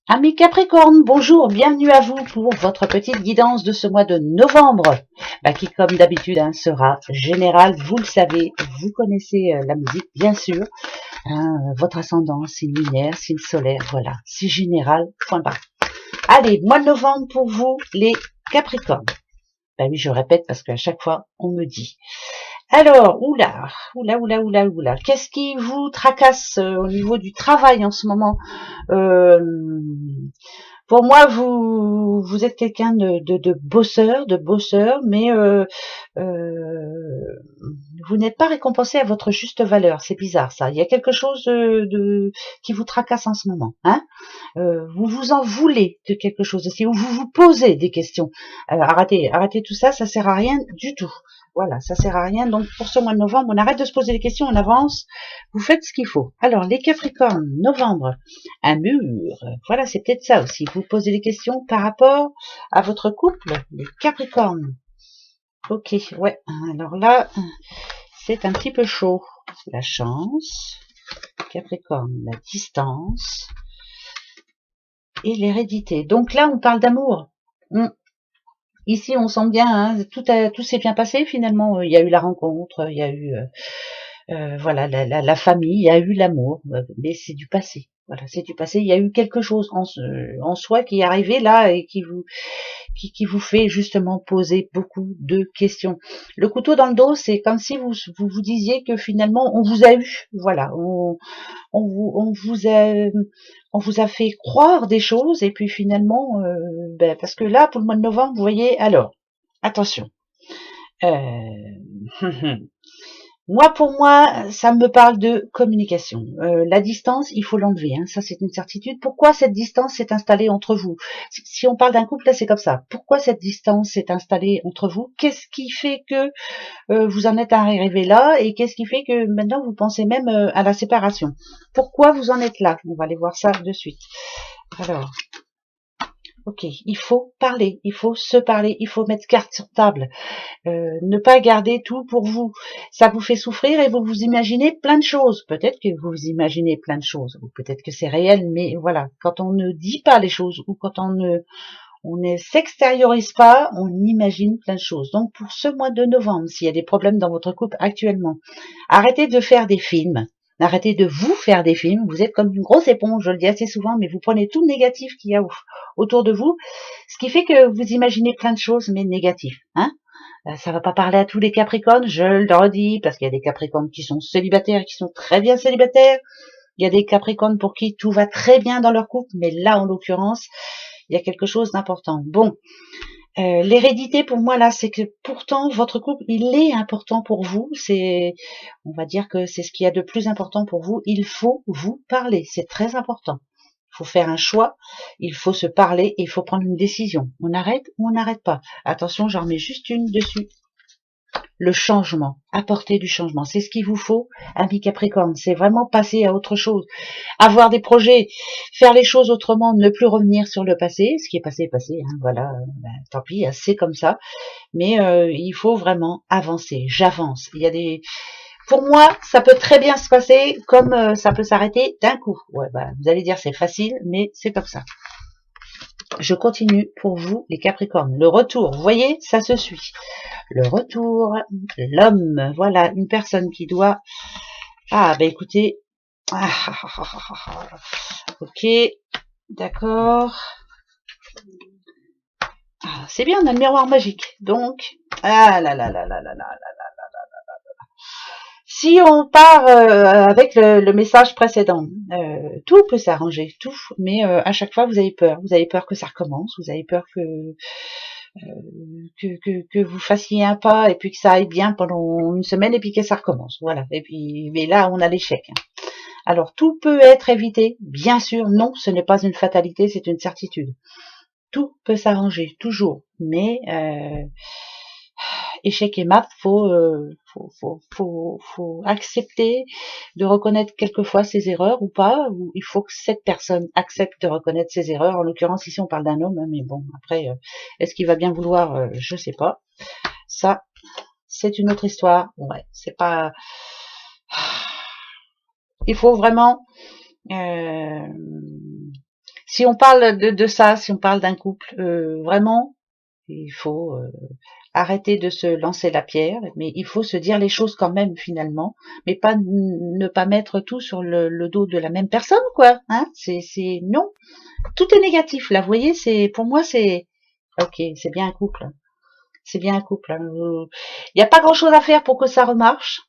Amis Capricorne, bonjour, bienvenue à vous pour votre petite guidance de ce mois de novembre, qui comme d'habitude sera générale, vous le savez, vous connaissez la musique bien sûr, votre ascendant, signe lunaire, signe solaire, voilà, c'est général, point barre. Allez, mois de novembre pour vous les Capricornes. Ben oui, je répète parce qu'à chaque fois on me dit. Alors, oula, qu'est-ce qui vous tracasse au niveau du travail en ce moment? Pour moi, vous êtes quelqu'un de bosseur, mais vous n'êtes pas récompensé à votre juste valeur. C'est bizarre ça. Il y a quelque chose qui vous tracasse en ce moment, hein. Vous vous en voulez de quelque chose aussi, ou vous vous posez des questions. Arrêtez tout ça, ça sert à rien du tout. Voilà, ça sert à rien. Donc pour ce mois de novembre, on arrête de se poser des questions, on avance. Vous faites ce qu'il faut. Alors les Capricornes, novembre, un mur. Voilà, c'est peut-être ça aussi. Vous posez des questions par rapport à votre couple, les Capricornes. Ok, ouais. Alors là, c'est un petit peu chaud. La chance, Capricorne, la distance et l'hérédité. Donc là, on parle d'amour. Ici, on sent bien, tout s'est bien passé finalement. Il y a eu la rencontre, il y a eu voilà la famille, il y a eu l'amour, mais c'est du passé. Voilà, c'est du passé. Il y a eu quelque chose en soi qui est arrivé là et qui vous fait justement poser beaucoup de questions. Le couteau dans le dos, c'est comme si vous disiez que finalement on vous a eu. Voilà, on vous a fait croire des choses et puis finalement, parce que là, pour le mois de novembre, vous voyez, alors, attention. Moi, pour moi, ça me parle de communication. La distance, il faut l'enlever, ça c'est une certitude. Pourquoi cette distance s'est installée entre vous? Si on parle d'un couple, là c'est comme ça. Pourquoi cette distance s'est installée entre vous? Qu'est-ce qui fait que vous en êtes arrivé là et qu'est-ce qui fait que maintenant vous pensez même à la séparation? Pourquoi vous en êtes là? On va aller voir ça de suite. Alors, ok, il faut parler, il faut se parler, il faut mettre carte sur table. Ne pas garder tout pour vous. Ça vous fait souffrir et vous vous imaginez plein de choses. Peut-être que vous vous imaginez plein de choses, ou peut-être que c'est réel, mais voilà, quand on ne dit pas les choses, ou quand on ne s'extériorise pas, on imagine plein de choses. Donc pour ce mois de novembre, s'il y a des problèmes dans votre couple actuellement, arrêtez de faire des films. Arrêtez de vous faire des films. Vous êtes comme une grosse éponge, je le dis assez souvent, mais vous prenez tout le négatif qu'il y a autour de vous, ce qui fait que vous imaginez plein de choses, mais négatives. Ça va pas parler à tous les Capricornes, je le redis, parce qu'il y a des Capricornes qui sont célibataires, qui sont très bien célibataires. Il y a des Capricornes pour qui tout va très bien dans leur couple, mais là, en l'occurrence, il y a quelque chose d'important. Bon, l'hérédité pour moi là, c'est que pourtant votre couple, il est important pour vous. On va dire que c'est ce qu'il y a de plus important pour vous. Il faut vous parler, c'est très important. Il faut faire un choix, il faut se parler et il faut prendre une décision. On arrête ou on n'arrête pas. Attention, j'en remets juste une dessus. Le changement, apporter du changement, c'est ce qu'il vous faut, ami Capricorne. C'est vraiment passer à autre chose, avoir des projets, faire les choses autrement, ne plus revenir sur le passé. Ce qui est passé est passé, voilà, tant pis, c'est comme ça. Mais il faut vraiment avancer. J'avance. Il y a des Pour moi, ça peut très bien se passer comme ça peut s'arrêter d'un coup. Ouais, vous allez dire c'est facile, mais c'est comme ça. Je continue pour vous, les Capricornes. Le retour, vous voyez, ça se suit. Le retour, l'homme, voilà, une personne qui doit... écoutez... ok, d'accord. C'est bien, on a le miroir magique. Donc, si on part avec le message précédent, tout peut s'arranger, tout, mais à chaque fois vous avez peur. Vous avez peur que ça recommence, vous avez peur que vous fassiez un pas et puis que ça aille bien pendant une semaine et puis que ça recommence. Voilà. Et puis, mais là, on a l'échec. Alors, tout peut être évité. Bien sûr, non, ce n'est pas une fatalité, c'est une certitude. Tout peut s'arranger, toujours. Mais échec et mat, faut accepter de reconnaître quelquefois ses erreurs ou pas, ou il faut que cette personne accepte de reconnaître ses erreurs. En l'occurrence, ici, on parle d'un homme, mais bon, après, est-ce qu'il va bien vouloir, je sais pas. Ça, c'est une autre histoire. Ouais, c'est pas... Il faut vraiment... Si on parle de ça, si on parle d'un couple, vraiment, il faut arrêter de se lancer la pierre, mais il faut se dire les choses quand même finalement, mais pas ne pas mettre tout sur le dos de la même personne, quoi. Hein, c'est non, tout est négatif là. Vous voyez, c'est pour moi c'est ok, c'est bien un couple, hein. C'est bien un couple. Hein. Il n'y a pas grand-chose à faire pour que ça remarche.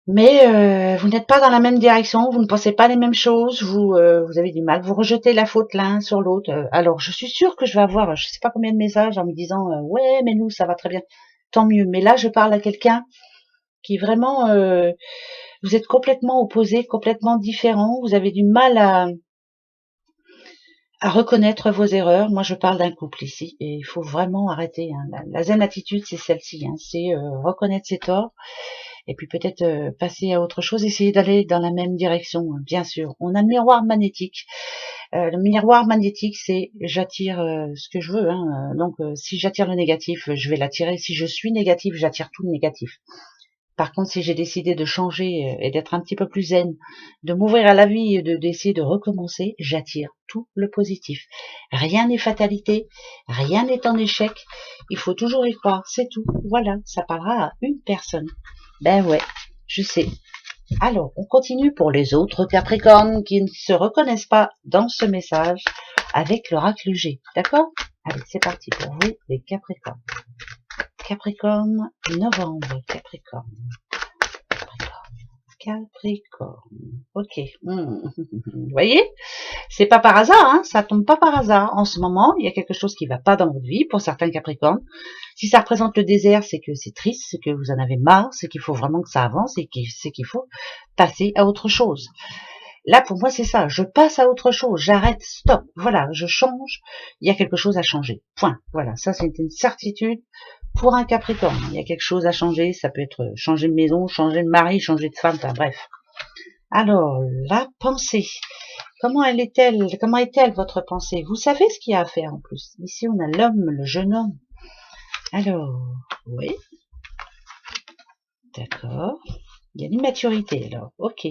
Mais vous n'êtes pas dans la même direction, vous ne pensez pas les mêmes choses, vous avez du mal, vous rejetez la faute l'un sur l'autre. Alors je suis sûre que je vais avoir, je sais pas combien de messages en me disant ouais mais nous ça va très bien, tant mieux. Mais là je parle à quelqu'un qui vraiment, vous êtes complètement opposés, complètement différents, vous avez du mal à reconnaître vos erreurs. Moi je parle d'un couple ici et il faut vraiment arrêter. Hein. La zen attitude c'est celle-ci, hein. C'est reconnaître ses torts. Et puis peut-être passer à autre chose, essayer d'aller dans la même direction, hein, bien sûr. On a le miroir magnétique. Le miroir magnétique, c'est j'attire ce que je veux. Hein. Donc si j'attire le négatif, je vais l'attirer. Si je suis négatif, j'attire tout le négatif. Par contre, si j'ai décidé de changer et d'être un petit peu plus zen, de m'ouvrir à la vie et d'essayer de recommencer, j'attire tout le positif. Rien n'est fatalité, rien n'est en échec. Il faut toujours y croire, c'est tout. Voilà, ça parlera à une personne. Ben ouais, je sais. Alors, on continue pour les autres Capricornes qui ne se reconnaissent pas dans ce message avec l'oracle G. D'accord? Allez, c'est parti pour vous, les Capricornes. Capricorne, novembre, Capricorne. Capricorne. Ok. Vous voyez, c'est pas par hasard, hein, ça tombe pas par hasard. En ce moment, il y a quelque chose qui va pas dans votre vie pour certains Capricornes. Si ça représente le désert, c'est que c'est triste, c'est que vous en avez marre, c'est qu'il faut vraiment que ça avance et c'est qu'il faut passer à autre chose. Là, pour moi, c'est ça. Je passe à autre chose. J'arrête. Stop. Voilà. Je change. Il y a quelque chose à changer. Point. Voilà. Ça, c'est une certitude pour un Capricorne. Il y a quelque chose à changer. Ça peut être changer de maison, changer de mari, changer de femme. Enfin, bref. Alors, la pensée. Comment est-elle votre pensée? Vous savez ce qu'il y a à faire en plus. Ici, on a l'homme, le jeune homme. Alors, oui. D'accord. Il y a l'immaturité, alors. Ok.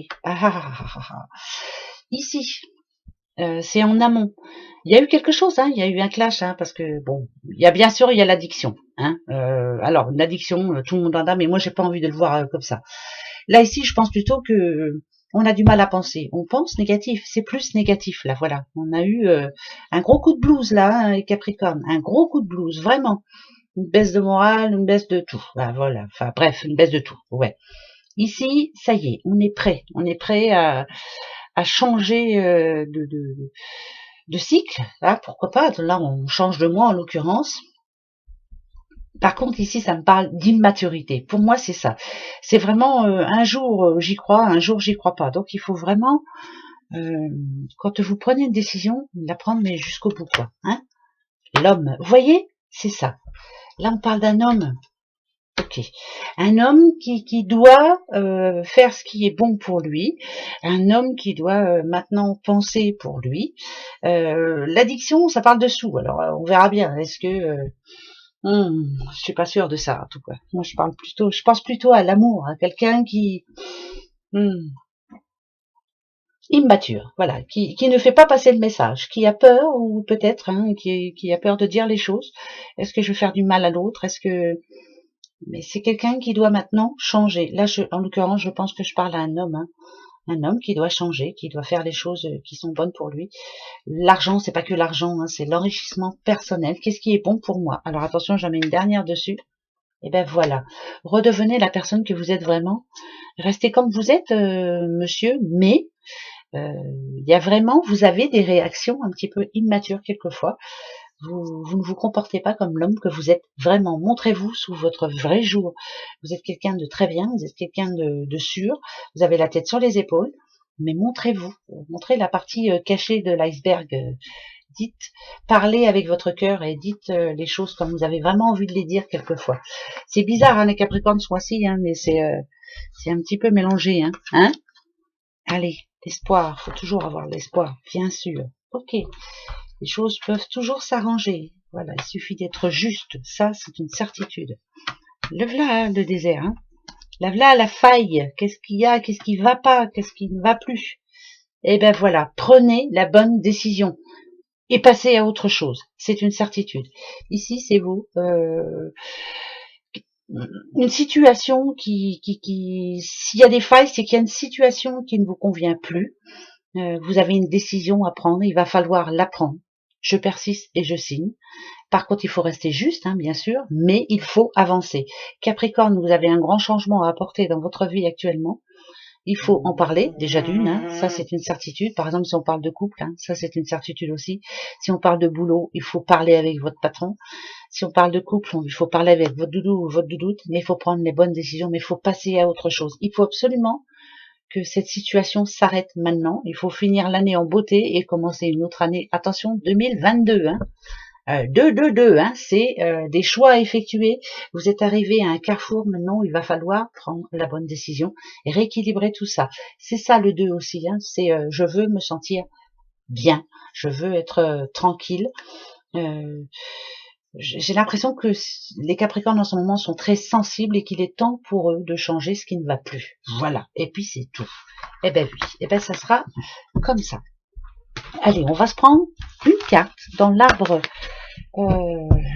Ici, c'est en amont. Il y a eu quelque chose, hein, il y a eu un clash, hein, parce que bon, il y a bien sûr il y a l'addiction, hein. Alors l'addiction, tout le monde en a, mais moi j'ai pas envie de le voir comme ça. Là ici, je pense plutôt que on a du mal à penser. On pense négatif, c'est plus négatif là, voilà. On a eu un gros coup de blues là, hein, Capricorne, un gros coup de blues, vraiment. Une baisse de morale, une baisse de tout. Ben, voilà, enfin bref, une baisse de tout. Ouais. Ici, ça y est, on est prêt à changer de cycle, là, pourquoi pas, là on change de mois en l'occurrence. Par contre ici ça me parle d'immaturité, pour moi c'est ça, c'est vraiment un jour j'y crois, un jour j'y crois pas, donc il faut vraiment, quand vous prenez une décision, la prendre mais jusqu'au bout quoi, hein. L'homme, vous voyez, c'est ça, là on parle d'un homme. Ok. Un homme qui doit faire ce qui est bon pour lui, un homme qui doit maintenant penser pour lui. L'addiction, ça parle de sous. Alors on verra bien. Est-ce que je suis pas sûre de ça en tout cas. Moi je pense plutôt à l'amour, à quelqu'un qui immature, voilà, qui ne fait pas passer le message, qui a peur ou peut-être qui a peur de dire les choses. Est-ce que je vais faire du mal à l'autre? Est-ce que mais c'est quelqu'un qui doit maintenant changer. Là, en l'occurrence, je pense que je parle à un homme, hein. Un homme qui doit changer, qui doit faire les choses qui sont bonnes pour lui. L'argent, c'est pas que l'argent, hein, c'est l'enrichissement personnel. Qu'est-ce qui est bon pour moi? Alors attention, j'en mets une dernière dessus. Et ben voilà, redevenez la personne que vous êtes vraiment. Restez comme vous êtes, monsieur, mais il y a vraiment, vous avez des réactions un petit peu immatures quelquefois. Vous ne vous comportez pas comme l'homme que vous êtes vraiment. Montrez-vous sous votre vrai jour. Vous êtes quelqu'un de très bien, vous êtes quelqu'un de sûr, vous avez la tête sur les épaules, mais montrez-vous. Montrez la partie cachée de l'iceberg. Dites, parlez avec votre cœur et dites les choses comme vous avez vraiment envie de les dire quelquefois. C'est bizarre, hein, les Capricornes ce mois-ci, hein, mais c'est un petit peu mélangé. Hein. Allez, l'espoir, faut toujours avoir l'espoir, bien sûr. Ok. Les choses peuvent toujours s'arranger. Voilà, il suffit d'être juste. Ça, c'est une certitude. Le voilà, le désert. Hein. La voilà, la faille. Qu'est-ce qu'il y a? Qu'est-ce qui va pas? Qu'est-ce qui ne va plus? Et ben voilà, prenez la bonne décision et passez à autre chose. C'est une certitude. Ici, c'est vous. Une situation s'il y a des failles, c'est qu'il y a une situation qui ne vous convient plus. Vous avez une décision à prendre, il va falloir la prendre. Je persiste et je signe. Par contre, il faut rester juste, hein, bien sûr, mais il faut avancer. Capricorne, vous avez un grand changement à apporter dans votre vie actuellement. Il faut en parler, déjà d'une, hein, ça c'est une certitude. Par exemple, si on parle de couple, hein, ça c'est une certitude aussi. Si on parle de boulot, il faut parler avec votre patron. Si on parle de couple, il faut parler avec votre doudou ou votre doudoute, mais il faut prendre les bonnes décisions, mais il faut passer à autre chose. Il faut absolument que cette situation s'arrête maintenant. Il faut finir l'année en beauté et commencer une autre année. Attention, 2022, hein. 2, hein, c'est des choix à effectuer. Vous êtes arrivé à un carrefour maintenant, il va falloir prendre la bonne décision et rééquilibrer tout ça. C'est ça le 2 aussi, hein, c'est je veux me sentir bien, je veux être tranquille. J'ai l'impression que les Capricornes en ce moment sont très sensibles et qu'il est temps pour eux de changer ce qui ne va plus. Voilà, et puis c'est tout. Eh ben oui, eh ben ça sera comme ça. Allez, on va se prendre une carte dans l'arbre.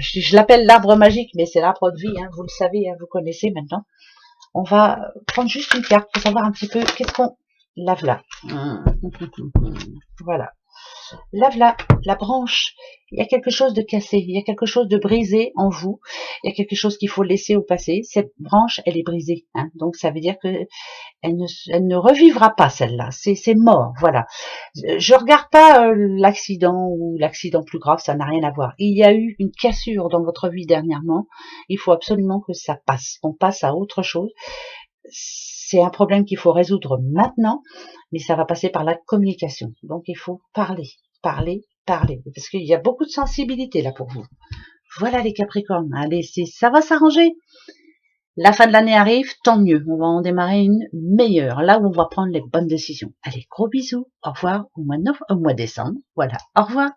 Je l'appelle l'arbre magique, mais c'est l'arbre de vie, hein, vous le savez, hein, vous connaissez maintenant. On va prendre juste une carte pour savoir un petit peu qu'est-ce qu'on lave là. Voilà. Lave la branche. Il y a quelque chose de cassé, il y a quelque chose de brisé en vous. Il y a quelque chose qu'il faut laisser au passé. Cette branche, elle est brisée, hein, donc ça veut dire que elle ne revivra pas celle-là. C'est mort, voilà. Je regarde pas l'accident ou l'accident plus grave, ça n'a rien à voir. Il y a eu une cassure dans votre vie dernièrement. Il faut absolument que ça passe. On passe à autre chose. C'est un problème qu'il faut résoudre maintenant, mais ça va passer par la communication. Donc il faut parler, parler, parler, parce qu'il y a beaucoup de sensibilité là pour vous. Voilà les Capricornes, allez, ça va s'arranger. La fin de l'année arrive, tant mieux, on va en démarrer une meilleure, là où on va prendre les bonnes décisions. Allez, gros bisous, au revoir au mois de décembre, voilà, au revoir.